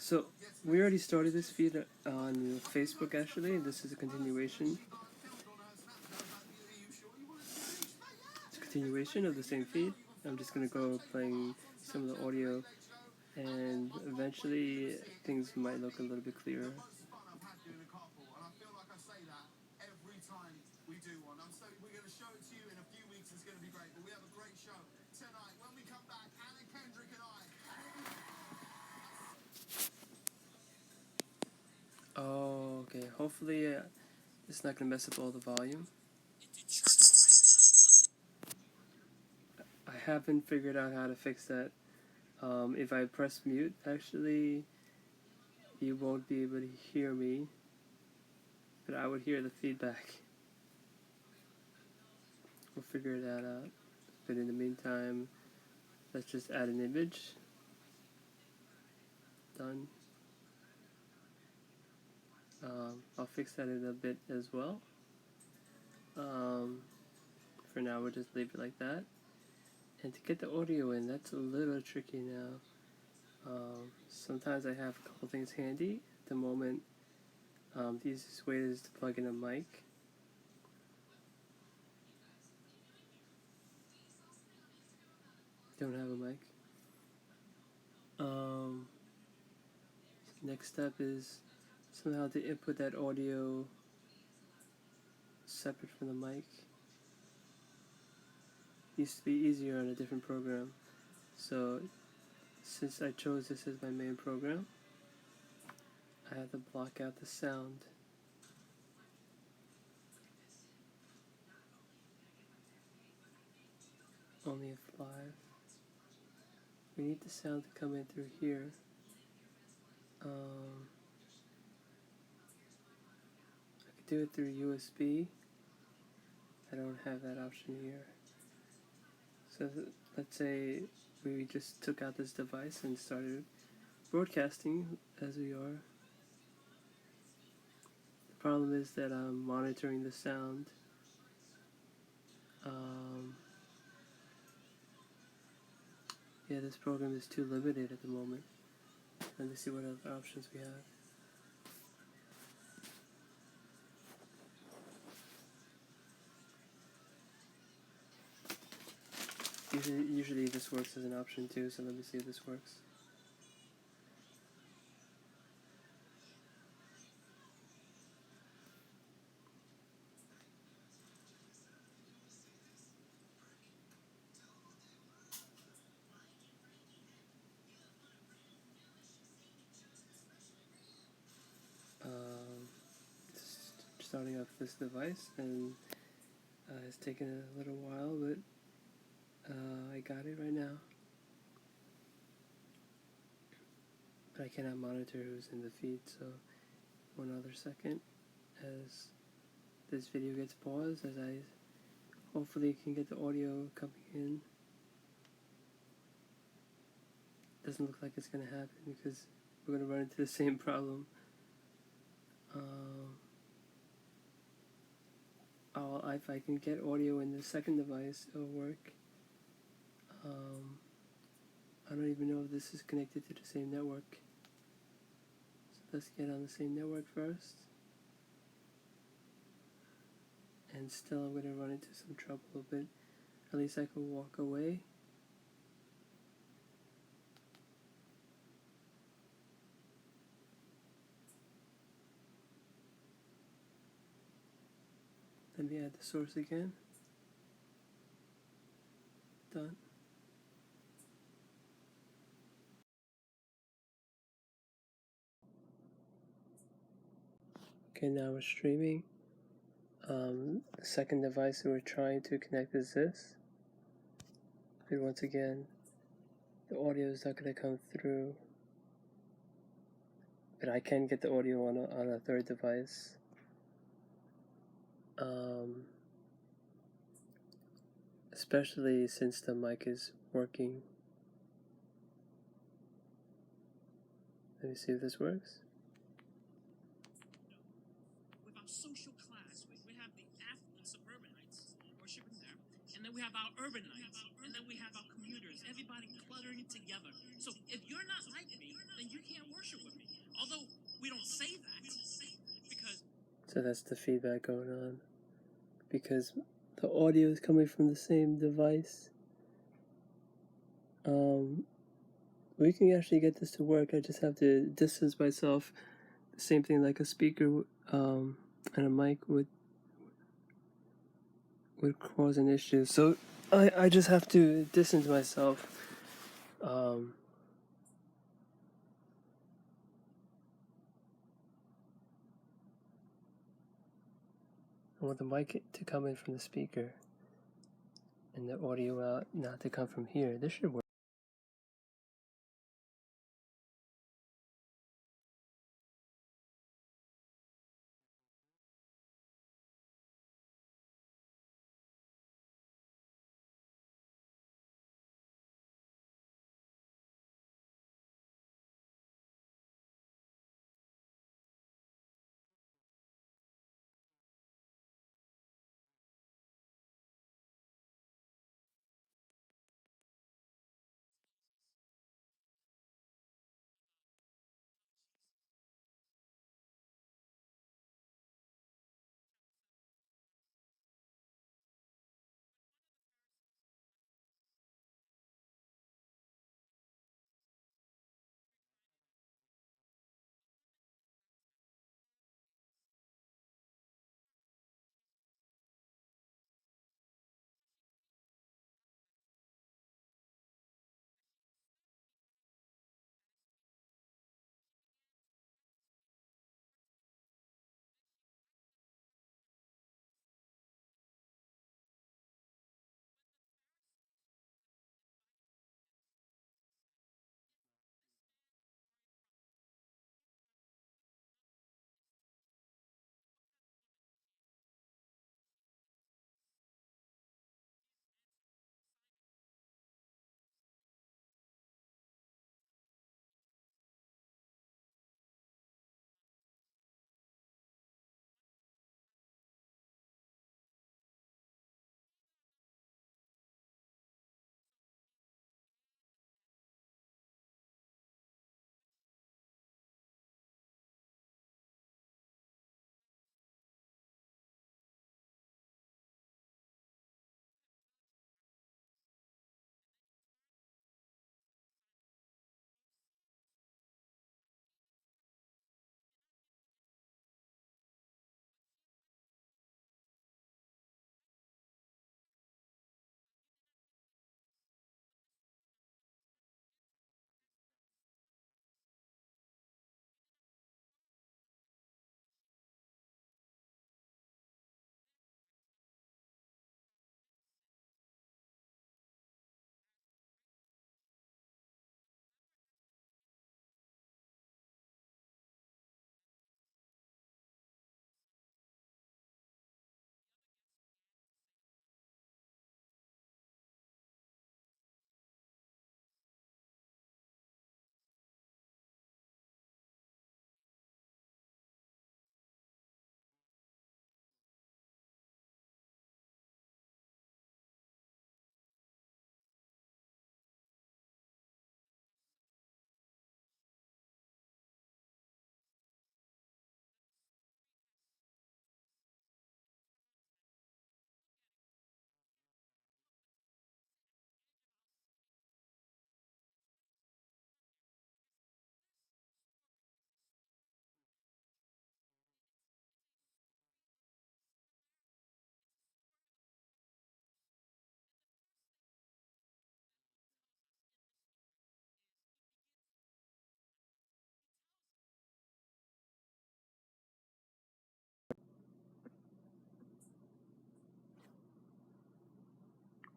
So we already started this feed on Facebook. Actually, this is a continuation. It's a continuation of the same feed. I'm just gonna go playing some of the audio, and eventually things might look a little bit clearer. Oh, okay. Hopefully, it's not gonna mess up all the volume. I haven't figured out how to fix that. If I press mute, actually, you won't be able to hear me, but I would hear the feedback. We'll figure that out. But in the meantime, let's just add an image. Done. I'll fix that in a bit as well. For now, we'll just leave it like that. And to get the audio in, that's a little tricky now. Sometimes I have a couple things handy. At the moment, the easiest way is to plug in a mic. Don't have a mic. Next step is somehow to input that audio separate from the mic. Used to be easier on a different program. So since I chose this as my main program, I have to block out the sound. Only if live. We need the sound to come in through here. I could do it through USB. I don't have that option here. So let's say we just took out this device and started broadcasting as we are. The problem is that I'm monitoring the sound. Yeah, this program is too limited at the moment. Let me see what other options we have. Usually this works as an option too, so let me see if this works. Starting up this device, and it's taken a little while, but I got it right now. But I cannot monitor who's in the feed, so one other second as this video gets paused, as I hopefully can get the audio coming in. Doesn't look like it's going to happen because we're going to run into the same problem. If I can get audio in the second device, it'll work. I don't even know if this is connected to the same network. So let's get on the same network first. And still I'm going to run into some trouble, but at least I can walk away. Let me add the source again. Done. Okay, now we're streaming. The second device that we're trying to connect is this. But once again, the audio is not going to come through. But I can get the audio on a third device. Especially since the mic is working. Let me see if this works. With our social class, we have the affluent suburbanites worshiping there, and then we have our urbanites, and then we have our commuters, everybody cluttering together. So if you're not like me, then you can't worship with me. So that's the feedback going on. Because the audio is coming from the same device. We can actually get this to work. I just have to distance myself. The same thing like a speaker and a mic would cause an issue. So I just have to distance myself. I want the mic to come in from the speaker and the audio out not to come from here. This should work.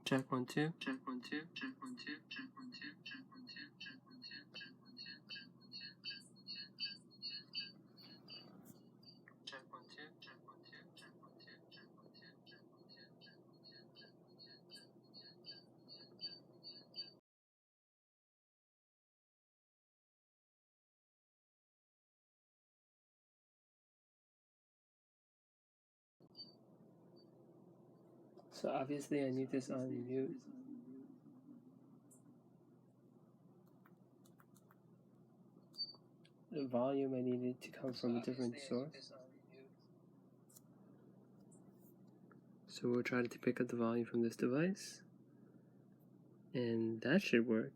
Check 1 2. Check 1 2. Check 1 2. Check 1 2. Check 1 2. Check 1 2. Check 1 2. Check 1 2. Check 1 2. Check 1 2. Check 1 2. Check 1 2. Check 1 2. Check 1 2. Check 1 2. So obviously I need this on mute. The volume I need it to come from a different source. So we'll try to pick up the volume from this device, and that should work.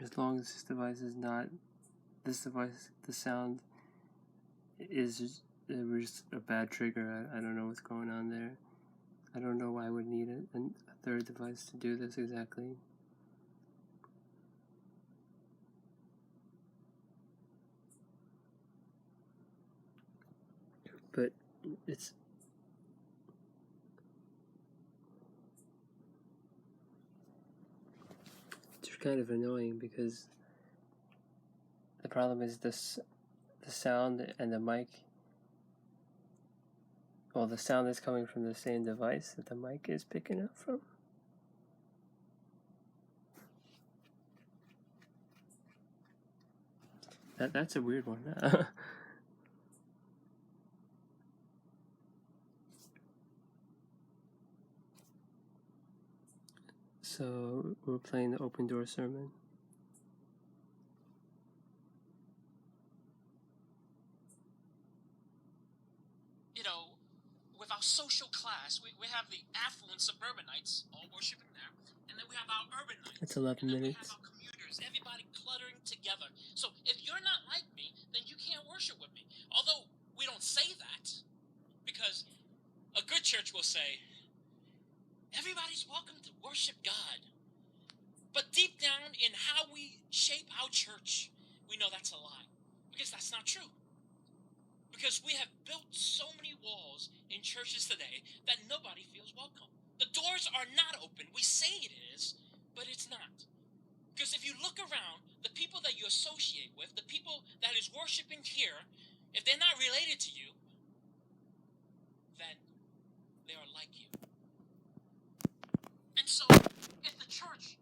As long as this device, the sound is just a bad trigger. I don't know what's going on there. I don't know why I would need a third device to do this exactly. But it's kind of annoying because the problem is the sound and the mic. Well, the sound is coming from the same device that the mic is picking up from. That's a weird one. So we're playing the Open Door Sermon. You know, with our social class, we have the affluent suburbanites all worshiping there, and then we have our urbanites. It's 11 and then minutes. We have our commuters, everybody cluttering together. So if you're not like me, then you can't worship with me. Although we don't say that, because a good church will say, everybody's welcome to worship God. But deep down in how we shape our church, we know that's a lie, because that's not true. Because we have built so many walls in churches today that nobody feels welcome. The doors are not open. We say it is, but it's not. Because if you look around, the people that you associate with, the people that is worshiping here, if they're not related to you, then they are like you. And so, if the church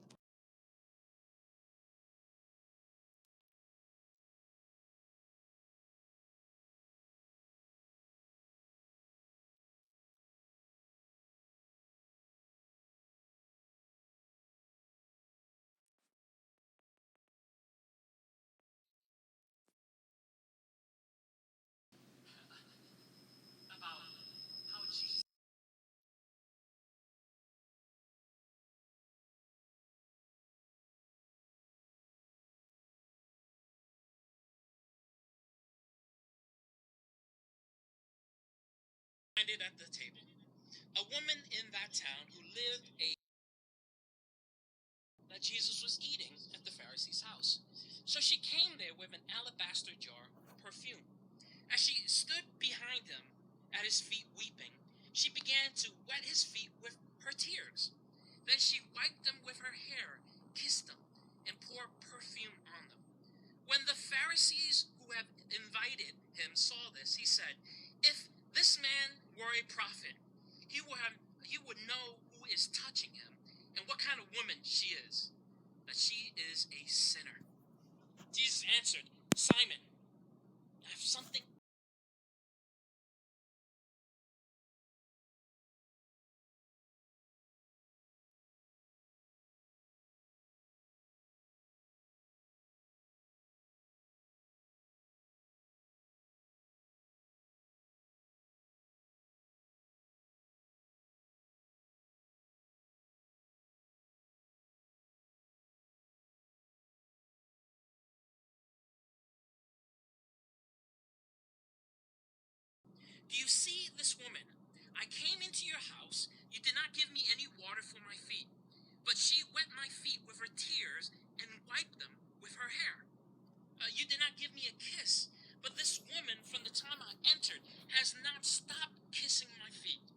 about how Jesus landed at the table, a woman in that town who lived that Jesus was eating at the Pharisee's house. So she came there with an alabaster jar of perfume. As she stood behind him at his feet weeping, she began to wet his feet with her tears. Then she wiped them with her hair, kissed them, and poured perfume on them. When the Pharisees who had invited him saw this, he said, if this man were a prophet, he would know who is touching him and what kind of woman she is, that she is a sinner. Jesus answered, Simon, I have something Do you see this woman? I came into your house. You did not give me any water for my feet, but she wet my feet with her tears and wiped them with her hair. You did not give me a kiss, but this woman, from the time I entered, has not stopped kissing my feet.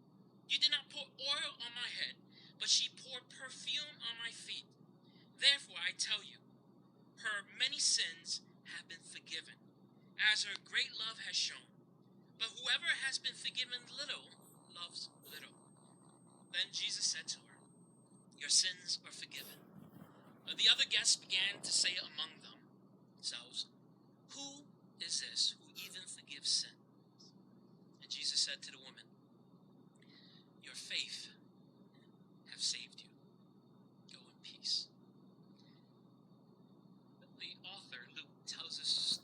You did not pour oil on my head, but she poured perfume on my feet. Therefore, I tell you, her many sins have been forgiven, as her great love has shown. But whoever has been forgiven little loves little. Then Jesus said to her, your sins are forgiven. The other guests began to say among themselves, who is this who even forgives sin? And Jesus said to the woman, your faith have saved you. Go in peace. The author, Luke, tells us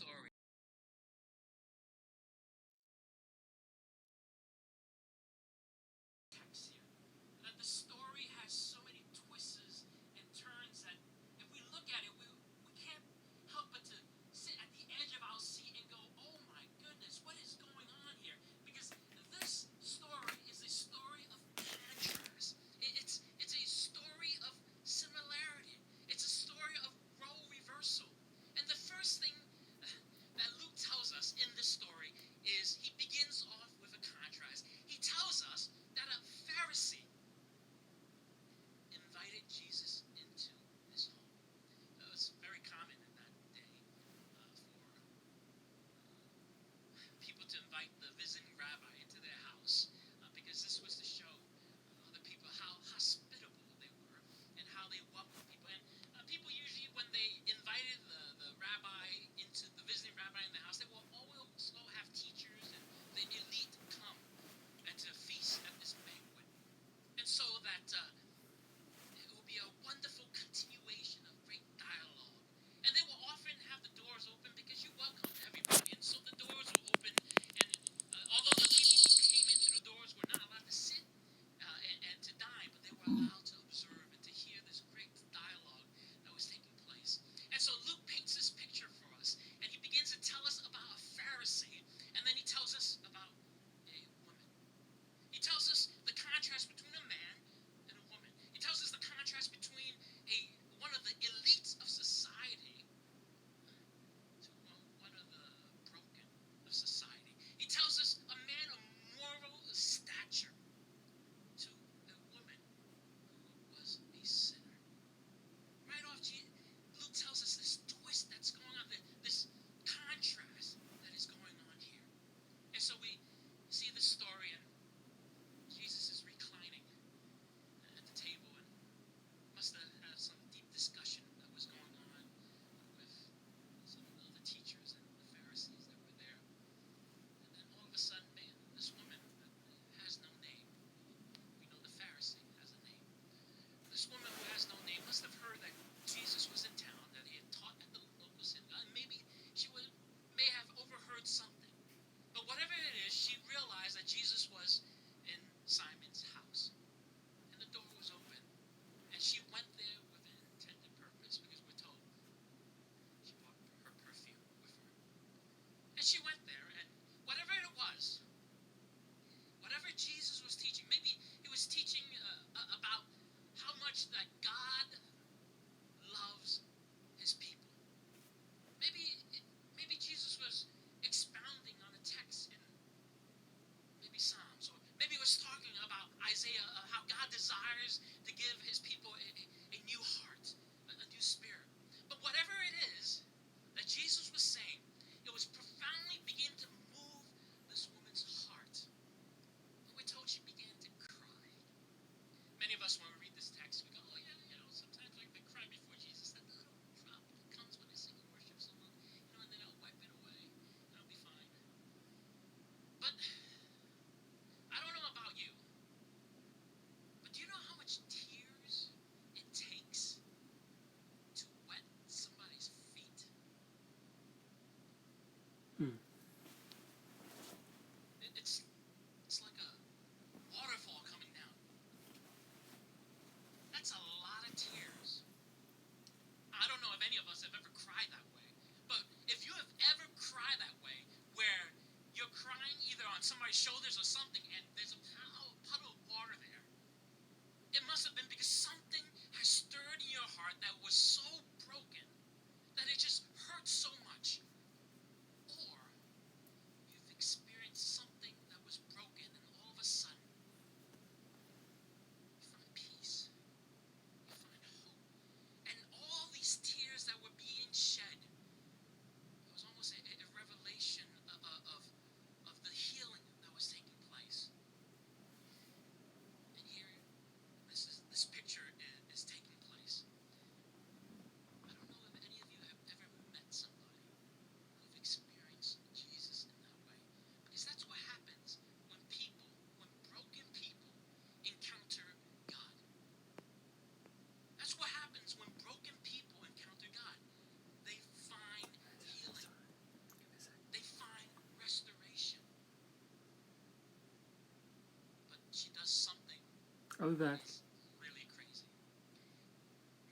I'll be back. It's really crazy.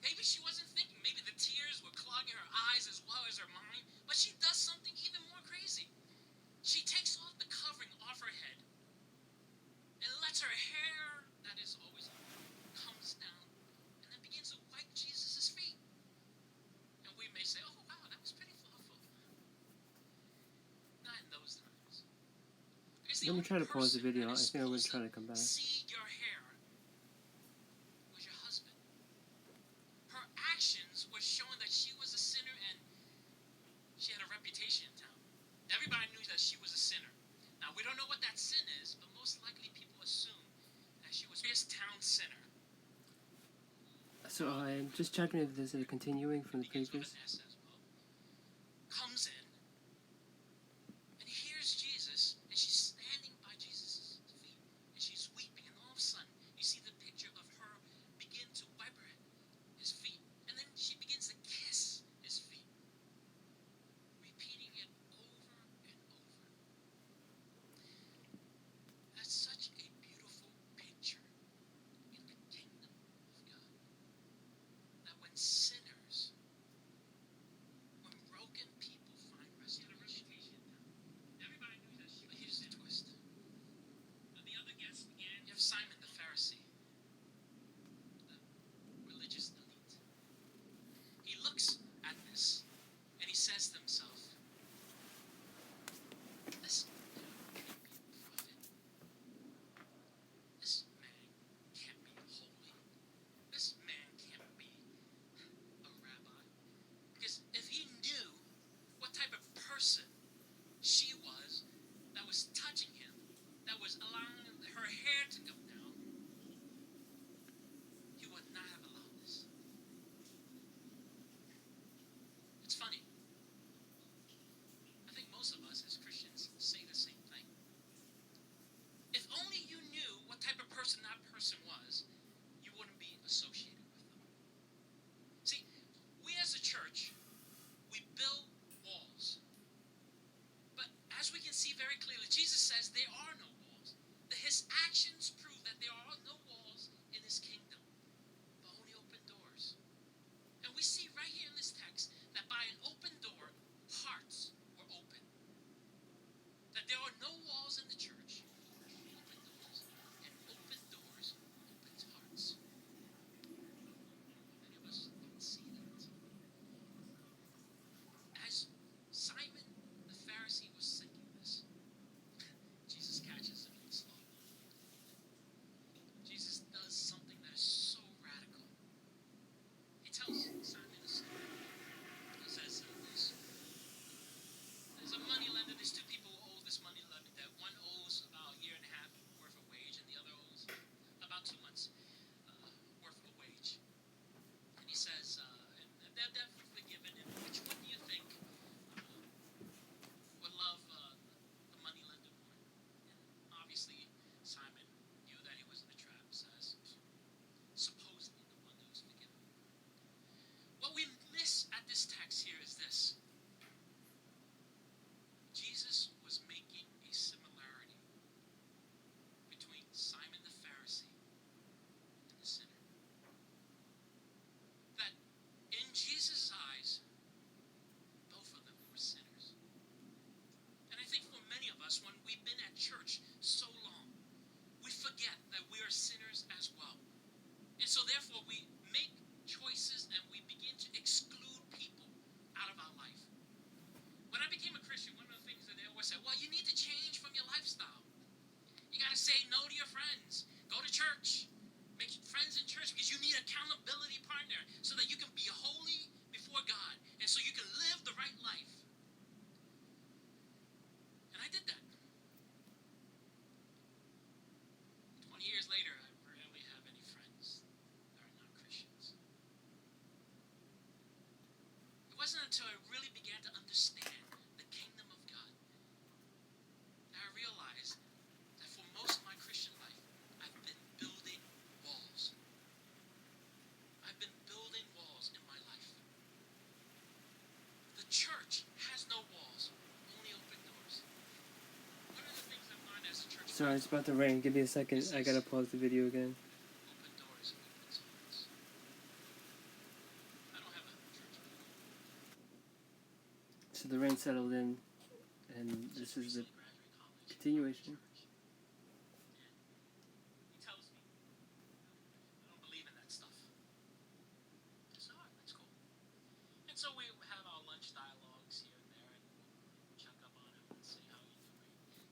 Maybe she wasn't thinking. Maybe the tears were clogging her eyes as well as her mind. But she does something even more crazy. She takes off the covering off her head and lets her hair, that is always up, comes down and then begins to wipe Jesus' feet. And we may say, oh wow, that was pretty thoughtful. Not in those times. Because the Let me only try to pause the person video. that I is think I'm going to supposed try to come back. see your hair was your husband. Her actions were showing that she was a sinner and she had a reputation in town. Everybody knew that she was a sinner. Now, we don't know what that sin is, but most likely people assume that she was this town sinner. So I'm just checking if there's a continuing from the Begins with previous. an S as well. Comes in and hears Jesus, and she's standing by Jesus' feet, and she's weeping, and all of a sudden, you see the picture of her begin to wipe his feet, and then she begins to kiss his feet, repeating it over and over. That's such a beautiful picture in the kingdom of God. That when sinners, when broken people find restoration, everybody knew that she. But here's the twist. The other guests began. You have Simon the Pharisee, the religious elite. He looks at this and he says to himself, this man can't be a prophet. This man can't be holy. This man can't be a rabbi. Because if he knew what type of person she was that was touching him, that was allowing her hair to come down, he would not have allowed this. It's funny. I think most of us as Christians say the same thing. If only you knew what type of person that person was, you wouldn't be associated with them. See, we as a church, we build walls. But as we can see very clearly, Jesus says there are no walls. That his actions prove that there are no walls in his kingdom, but only open doors. And we see right here in this text that by an open door, hearts were open. That there are no walls in the church, only open doors. And open doors opens hearts. Many of us don't see that. As Simon the Pharisee was singing this, Jesus catches him in the slow. Jesus does something that is so radical. He tells Simon a story. He says there's a money lender. There's two people who owe this money lender debt. One owes about a year and a half worth of wage, and the other owes about 2 months worth of wage. And he says, and they're definitely forgiven. And which one do you think would love the money lender more? And obviously, Simon knew that he was in a trap, says supposedly the one who was forgiven. What we miss at this text here is this. Jesus was making a similarity between Simon the Pharisee and the sinner. That in Jesus' eyes, both of them were sinners. And I think for many of us, when we've been at church so long, we forget that we are sinners as well. And so therefore we make choices and we begin to exclude people out of our life. When I became a Christian, one of the things that they always say, well, you need to change from your lifestyle. You got to say no to your friends. Go to church. Make friends in church because you need an accountability partner so that you can be holy before God and so you can live the right life. And I did that. 20 years later, I rarely have any friends that are not Christians. It wasn't until I really began to understand the kingdom of God that I realized that for most of my Christian life, I've been building walls. I've been building walls in my life. The church has no walls, only open doors. One of the things I've learned as a church Sorry, it's about to rain. Give me a second. I gotta pause the video again. So the rain settled in, and this is the continuation. He tells me, I don't believe in that stuff. I said, alright, that's cool. And so we have our lunch dialogues here and there, and we'll check up on him and see how he's doing.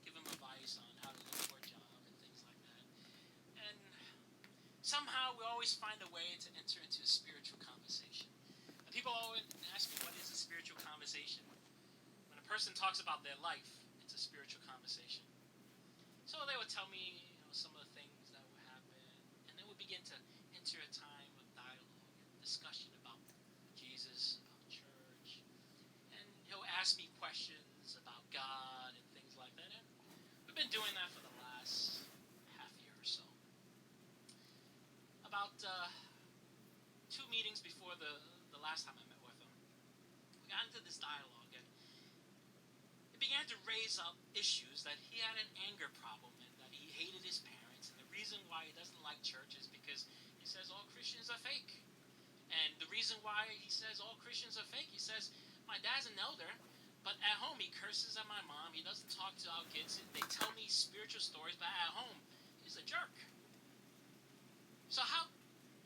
Give him advice on how to look for a job and things like that. And somehow we always find a way to enter into a spiritual conversation. And people always ask me, what is a spiritual conversation? When a person talks about their life, it's a spiritual conversation. So they would tell me, some of the things that would happen, and then we begin to enter a time of dialogue and discussion about Jesus, about church, and he'll ask me questions about God and things like that. And we've been doing that for the last half year or so. About 2 meetings before the last time I met with him, we got into this dialogue, and it began to raise up issues that he had an anger problem and that he hated his parents, and the reason why he doesn't like church is because he says all Christians are fake. And the reason why he says all Christians are fake, he says, my dad's an elder, but at home he curses at my mom, he doesn't talk to our kids, they tell me spiritual stories, but at home he's a jerk. So how,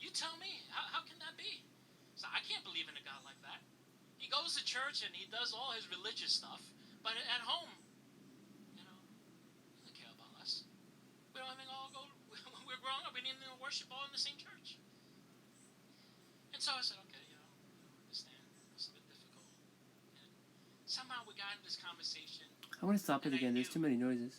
you tell me, how can that be? So I can't believe in a God like that. He goes to church and he does all his religious stuff, but at home, he doesn't care about us. We don't even all go, we're growing up, we didn't even worship all in the same church. And so I said, okay, I understand. It's a bit difficult. And somehow we got into this conversation. I want to stop it again. There's too many noises.